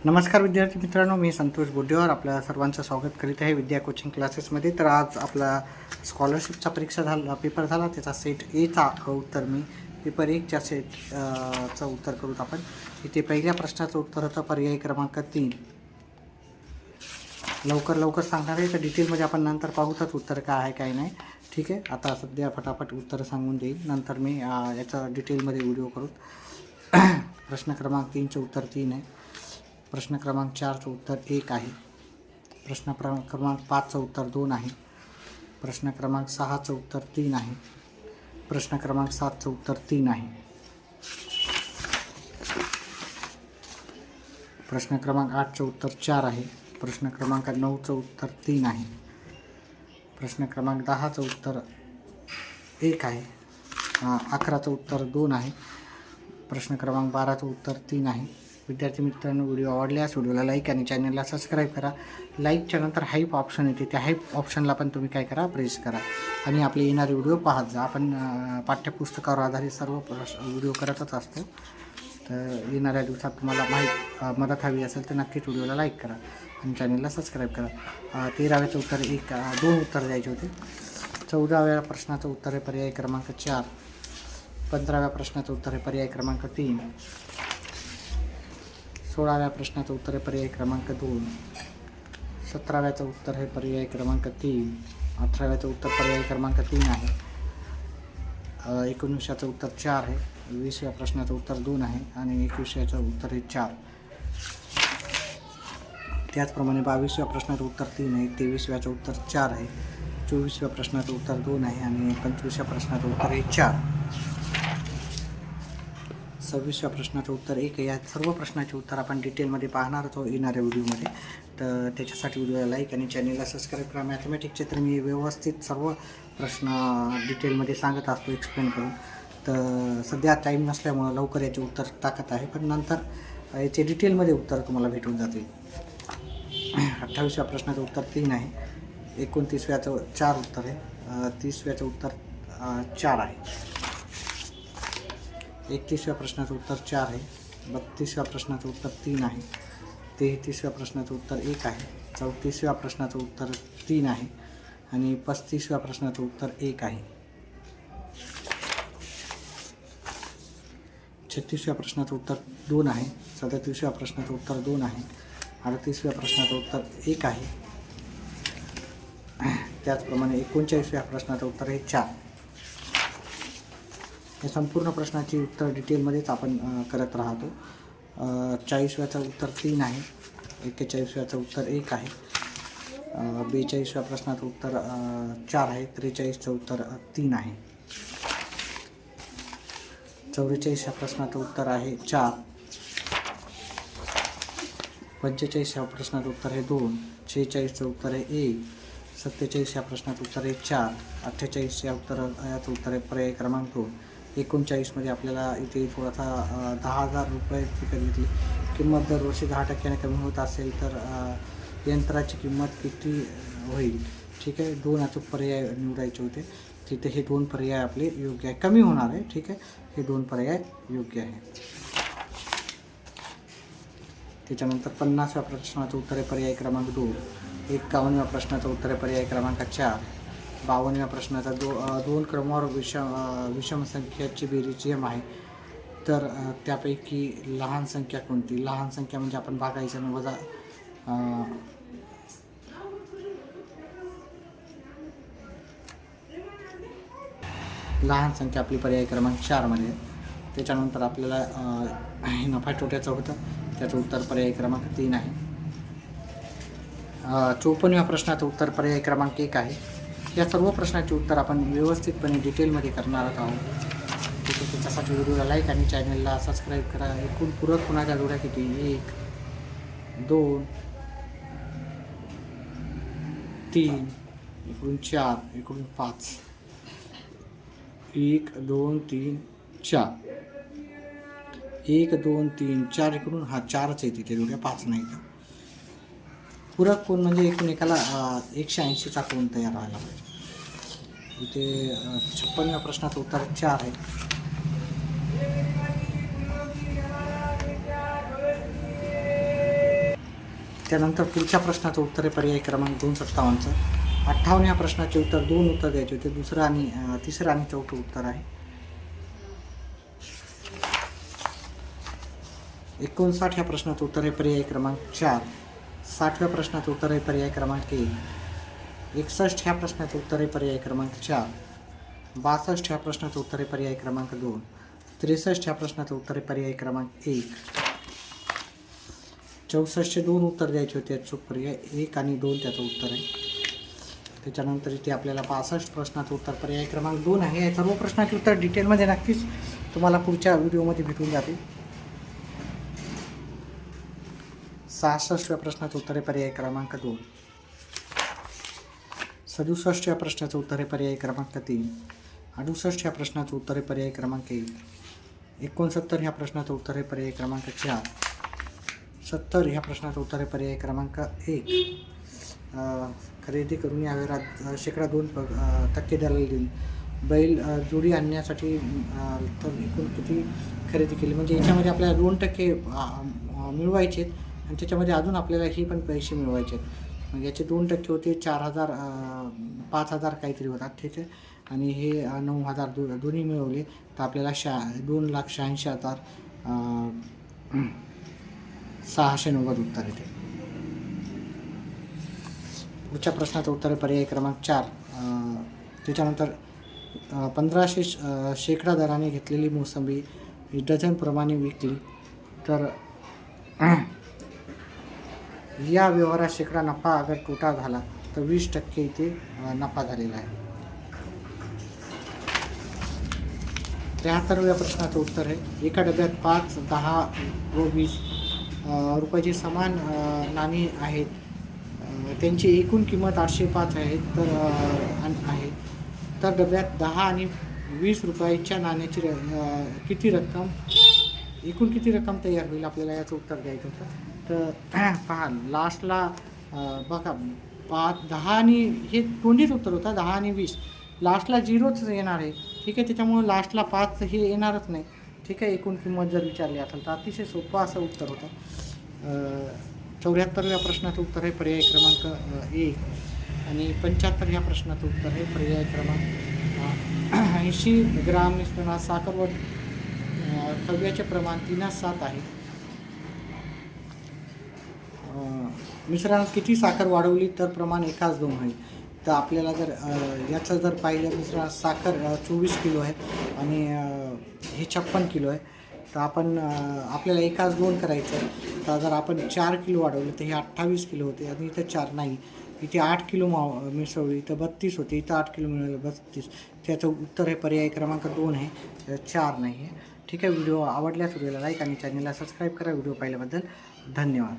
नमस्कार विद्यार्थी मित्रांनो, मी संतोष बोड्डेवार आपल्या सर्वांचं स्वागत करीत आहे विद्या कोचिंग क्लासेसमध्ये. तर आज आपला स्कॉलरशिपचा पेपर झाला, त्याचा सेट एचा उत्तर मी पेपर 1च्या चं उत्तर करूत आपण. इथे पहिल्या प्रश्नाचं उत्तर होतं पर्याय क्रमांक 3. लवकर सांगणार आहे, तर डिटेलमध्ये आपण नंतर पाहूतच उत्तर काय आहे काय नाही. ठीक आहे, आता सध्या फटाफट उत्तर सांगून देईल, नंतर मी याचा डिटेलमध्ये व्हिडिओ करूत. प्रश्न क्रमांक 3चं उत्तर 3 आहे. प्रश्न क्रमांक 4चं उत्तर 1 आहे. प्रश्न क्रमांक 5चं उत्तर 2 आहे. प्रश्न क्रमांक 6चं उत्तर 3 आहे. प्रश्न क्रमांक 7चं उत्तर 3 आहे. प्रश्न क्रमांक 8चं उत्तर 4 आहे. प्रश्न क्रमांक 9चं उत्तर 3 आहे. प्रश्न क्रमांक 10चं उत्तर 1 आहे. 11चं उत्तर 2 आहे. प्रश्न क्रमांक 12चं उत्तर 3 आहे. विद्यार्थी मित्रांनो, व्हिडिओ आवडल्यास व्हिडिओला लाईक आणि चॅनलला सबस्क्राईब करा. लाईकच्या नंतर हाईप ऑप्शन येते, त्या हाईप ऑप्शनला पण तुम्ही काय करा, प्रेस करा आणि आपले येणारे व्हिडिओ पाहत जा. आपण पाठ्यपुस्तकावर आधारित सर्व व्हिडिओ करतच असतो. तर येणाऱ्या दिवसात तुम्हाला मदत हवी असेल तर नक्कीच व्हिडिओला लाईक करा आणि चॅनलला सबस्क्राईब करा. 13व्याचं उत्तर 2 उत्तर द्यायचे होते. 14व्या प्रश्नाचं उत्तर आहे पर्याय क्रमांक 4. 15व्या प्रश्नाचं उत्तर आहे पर्याय क्रमांक 3. 16व्या प्रश्नाचं उत्तर आहे पर्याय क्रमांक 2. 17व्याचं उत्तर आहे पर्याय क्रमांक 3. 18व्याचं उत्तर पर्याय क्रमांक 3 आहे. 19व्याचं उत्तर 4 आहे. 20व्या प्रश्नाचं उत्तर 2 आहे आणि 21व्याचं उत्तर आहे 4. त्याचप्रमाणे 22व्या प्रश्नाचं उत्तर 3 आहे. 23व्याचं उत्तर 4 आहे. 24व्या प्रश्नाचं उत्तर 2 आहे आणि 25व्या प्रश्नाचं उत्तर आहे 4. 26व्या प्रश्नाचं उत्तर 1 आहे. या सर्व प्रश्नाचे उत्तर आपण डिटेलमध्ये पाहणार आहोत येणाऱ्या व्हिडिओमध्ये. तर त्याच्यासाठी व्हिडिओला लाईक आणि चॅनलला सबस्क्राईब करा. मॅथमॅटिक्सचे तर मी व्यवस्थित सर्व प्रश्न डिटेलमध्ये सांगत असतो, एक्सप्लेन करून. तर सध्या टाईम नसल्यामुळं लवकर याचे उत्तर टाकत आहे, पण नंतर याचे डिटेलमध्ये उत्तर तुम्हाला भेटून जातील. 28व्या प्रश्नाचं उत्तर 3 आहे. 29व्याचं 4 उत्तर आहे. 30व्याचं उत्तर 4 आहे. 31व्या प्रश्नाचं उत्तर 4 आहे. 32व्या प्रश्नाचं उत्तर 3 आहे. 33व्या प्रश्नाचं उत्तर 1 आहे. 34व्या प्रश्नाचं उत्तर 3 आहे आणि 35व्या प्रश्नाचं उत्तर 1 आहे. 36व्या प्रश्नाचं उत्तर 2 आहे. 37व्या प्रश्नाचं उत्तर 2 आहे. 38व्या प्रश्नाचं उत्तर 1 आहे. त्याचप्रमाणे 39व्या प्रश्नाचं उत्तर आहे 4. या संपूर्ण प्रश्नाची उत्तर डिटेलमध्येच आपण करत राहतो. 40व्याचं उत्तर 3 आहे. 41व्याचं उत्तर 1 आहे. 42व्या प्रश्नाचं उत्तर 4 आहे. 43चं उत्तर 3 आहे. 44व्या प्रश्नाचं उत्तर आहे 4. 45व्या प्रश्नाचं उत्तर आहे 2. 46चं उत्तर आहे 1. 47व्या प्रश्नाचं उत्तर आहे 4. 48व्या याचं उत्तर आहे पर्याय क्रमांक 2. 39मध्ये आपल्याला इथे थोडासा 10,000 रुपये विकत घेतली. किंमत दरवर्षी 10% कमी होत असेल तर यंत्राची किंमत किती होईल? ठीक आहे, 2 अचूक पर्याय निवडायचे होते. तिथे हे 2 पर्याय आपले योग्य आहे. कमी होणार आहे, ठीक आहे, हे 2 पर्याय योग्य आहे. त्याच्यानंतर 50व्या प्रश्नाचं उत्तर आहे पर्याय क्रमांक 2. 51व्या प्रश्नाचं उत्तर आहे पर्याय क्रमांक 4. 52व्या प्रश्नाचा 2 क्रमांवर विषम संख्याची बेरीज m आहे, तर त्यापैकी लहान संख्या कोणती? लहान संख्या म्हणजे आपण भागायचं वजा लहान संख्या आपली पर्याय क्रमांक 4मध्ये. त्याच्यानंतर आपल्याला नफा तोट्याचं होतं, त्याचं उत्तर पर्याय क्रमांक 3 आहे. 54व्या प्रश्नाचं उत्तर पर्याय क्रमांक 1 आहे. या सर्व प्रश्नाचे उत्तर आपण व्यवस्थितपणे डिटेलमध्ये करणार आहोत. त्याच्यासाठी व्हिडिओला लाईक आणि चॅनलला सबस्क्राईब करा. एकूण पूरक गुणाच्या जोड्या किती? 1, 2, 3, इकडून 4, इकडून 5. 1, 2, 3, 4. 1, 2, 3, 4 इकडून 4च आहे तिथे जोड्या, 5 नाही. पूरक कोण म्हणजे एकूण एकाला 180चा कोण तयार व्हायला पाहिजे. इथे 56व्या प्रश्नाचं उत्तर 4 आहे. त्यानंतर पुढच्या प्रश्नाचं उत्तर आहे पर्याय क्रमांक 257चं. 58 ह्या प्रश्नाचे उत्तर 2 उत्तर द्यायचे होते. दुसरं आणि तिसरं आणि चौथं उत्तर आहे. 59 ह्या प्रश्नाचं उत्तर आहे पर्याय क्रमांक 4. 60व्या प्रश्नाचं उत्तर आहे पर्याय क्रमांक 1. 61 ह्या प्रश्नाचं उत्तर आहे पर्याय क्रमांक 4. 62 ह्या प्रश्नाचं उत्तर आहे पर्याय क्रमांक 2. 63 ह्या प्रश्नाचं उत्तर आहे पर्याय क्रमांक 1. 64चे 2 उत्तर द्यायचे होते. अचूक पर्याय 1 आणि 2 त्याचं उत्तर आहे. त्याच्यानंतर इथे आपल्याला 65 प्रश्नाचं उत्तर पर्याय क्रमांक 2 आहे. या सर्व प्रश्नाचे उत्तर डिटेलमध्ये नक्कीच तुम्हाला पुढच्या व्हिडिओमध्ये भेटून जातील. 66व्या प्रश्नाचं उत्तर आहे पर्याय क्रमांक 2. 67व्या प्रश्नाचं उत्तर आहे पर्याय क्रमांक 3. 68 ह्या प्रश्नाचं उत्तर आहे पर्याय क्रमांक 1. 69 ह्या प्रश्नाचं उत्तर आहे पर्याय क्रमांक 4. 70 ह्या प्रश्नाचं उत्तर आहे पर्याय क्रमांक 1. खरेदी करून या व्यवहारात -2% दलाली दिली. बैल जोडी आणण्यासाठी तर एकूण किती खरेदी केली, म्हणजे याच्यामध्ये आपल्याला 2% मिळवायचे आहेत आणि त्याच्यामध्ये अजून आपल्याला हे पण पैसे मिळवायचे आहेत. मग याचे 2% होते 4,000 5,000 काहीतरी होतात, ठीक आहे. आणि हे 9,000 दोन्ही मिळवले तर आपल्याला 2,86,690 उत्तर येते. पुढच्या प्रश्नाचं उत्तर आहे पर्याय क्रमांक 4. त्याच्यानंतर 1500 शेकडा दराने घेतलेली मोसंबी डझनप्रमाणे विकली तर या व्यवहारात शेकडा नफा अगर तोटा झाला तर 20% इथे नफा झालेला आहे. 73व्या प्रश्नाचं उत्तर आहे एका डब्यात 5, 10 व 20 रुपयाची समान नाणी आहेत. त्यांची एकूण किंमत 805 आहे तर डब्यात 10 आणि 20 रुपयाच्या नाण्याची एकूण किती रक्कम तयार होईल, आपल्याला याचं उत्तर द्यायचं होतं. तर पहा लास्टला बघा 5, 10 आणि हे दोन्हीच उत्तर होतं, 10 आणि 20 लास्टला 0च येणार आहे, ठीक आहे. त्याच्यामुळे लास्टला 5 हे येणारच नाही, ठीक आहे. एकूण किंमत जर विचारली असेल तर अतिशय सोपं असं उत्तर होतं. 74व्या प्रश्नाचं उत्तर आहे पर्याय क्रमांक 1 आणि 75 ह्या प्रश्नाचं उत्तर आहे पर्याय क्रमांक 80 ग्राम मिश्रणात साखर व खव्याचे प्रमाण 3:7 आहे. मिश्रणात किती साखर वाढवली तर प्रमाण 1:2 होईल. तर आपल्याला जर याचं जर पाहिलं मिश्रणात साखर 24 किलो आहे आणि हे 56 किलो आहे, तर आपण आपल्याला 1:2 करायचं आहे. तर जर आपण 4 किलो वाढवलं तर हे 28 किलो होते आणि इथं 4 नाही, इथे 8 किलो मिसळली इथं 32 होते, इथं 8 किलो मिळाले 32. त्याचं उत्तर आहे पर्याय क्रमांक 2 आहे, 4 नाही आहे, ठीक आहे. व्हिडिओ आवडल्यास व्हिडिओला लाईक आणि चॅनलला सबस्क्राईब करा. व्हिडिओ पाहिल्याबद्दल धन्यवाद.